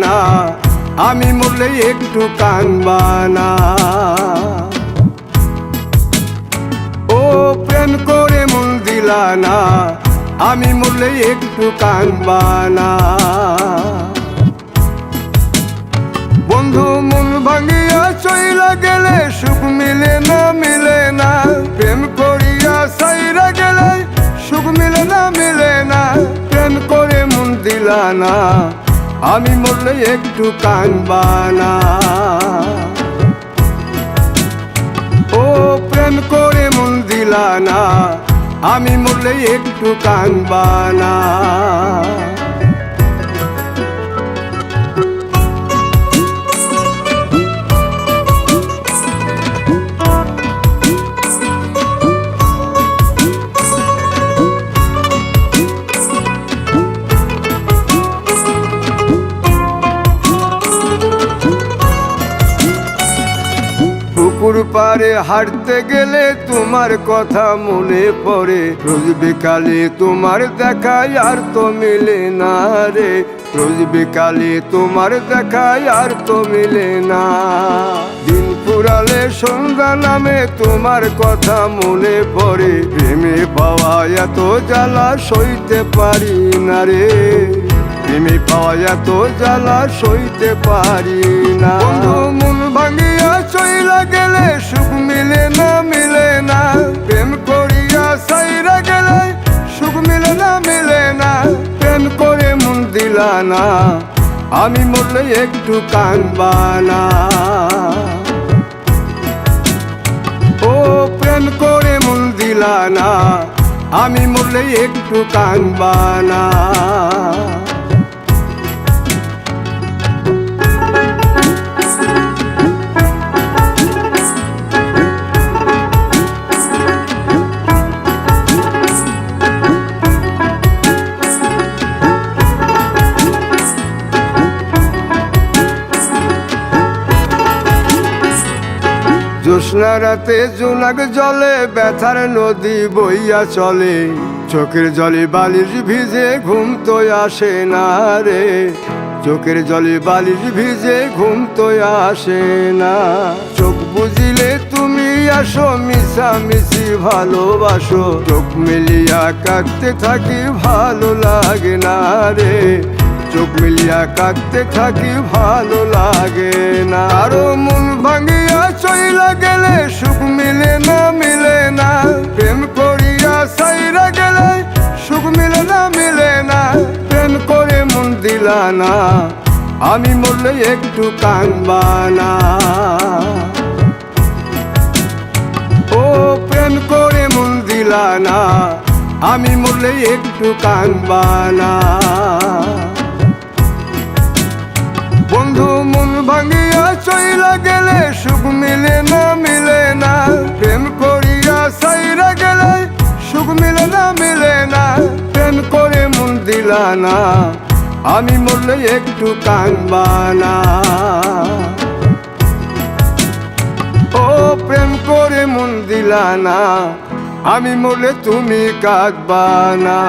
না, আমি মরলে একটু কানবা না। ও প্রেম করে মন দিলা না, আমি মরলে একটু কানবা না। বন্ধু মন ভাঙিয়া চইলা গেলে সুখ মিলে না, মিলে না। প্রেম করিয়া সাইরা গেলে সুখ মিলে না, মিলে না। প্রেম করে মন দিলা না, আমি মরলে একটু কানবা না। ও প্রেম করে মন দিলা না, আমি মরলে একটু কানবা না। পুকুর পাড়ে হাঁটতে গেলে তোমার কথা মনে পড়ে, রোজ বিকালে তোমার দেখায় আর তো মিলে না রে। রোজ বিকালে তোমার দেখায় আর তো মিলে না। দিন ফুরালে সন্ধ্যা নামে তোমার কথা মনে পড়ে, প্রেমে পাওয়া এত জ্বালা সইতে পারি না রে। প্রেমে পাওয়া এত জ্বালা সইতে পারি না। মন ভাঙিয়া চইলা গেলে সুখ মিলে না, মিলে না। প্রেম করিয়া সাইরা গেলে সুখ মিলে না, মিলে না। প্রেম করে মন দিলা না, আমি মরলে একটু কানবা না। ও প্রেম করে মন দিলা না, আমি মরলে একটু কানবা না। জ্যোৎস্না রাতে জোনাক জলে ব্যথার নদী বইয়া চলে, চোখের জলে বালিশ ভিজে ঘুম তো আসে না রে। চোখের জলে বালিশ ভিজে ঘুম তো আসে না। চোখ বুঝিলে তুমি আসো, মিশামিশি ভালোবাসো। চোখ মিলিয়া কাঁদতে থাকি ভালো লাগে না রে। চোখ মিলিয়া কাঁদতে থাকি ভালো লাগে না। আরো মন ভাঙিয়া চইলা গেলে সুখ মিলে না, মিলে না। প্রেম করিয়া সাইরা গেলে সুখ মিলে না, মিলে না। প্রেম করে মন দিলা না, আমি মরলে একটু কানবা না। ও প্রেম করে মন দিলা না, আমি মরলে একটু কানবা না। বন্ধু মন ভাঙিয়া চইলা গেলে সুখ মিলে না, মিলে না। প্রেম করিয়া সাইরা গেলে সুখ মিলে না, মিলে না। প্রেম করে মন দিলা না, আমি মরলে একটু কানবা না। ও প্রেম করে মন দিলা না, আমি মরলে তুমি কাঁদবা না।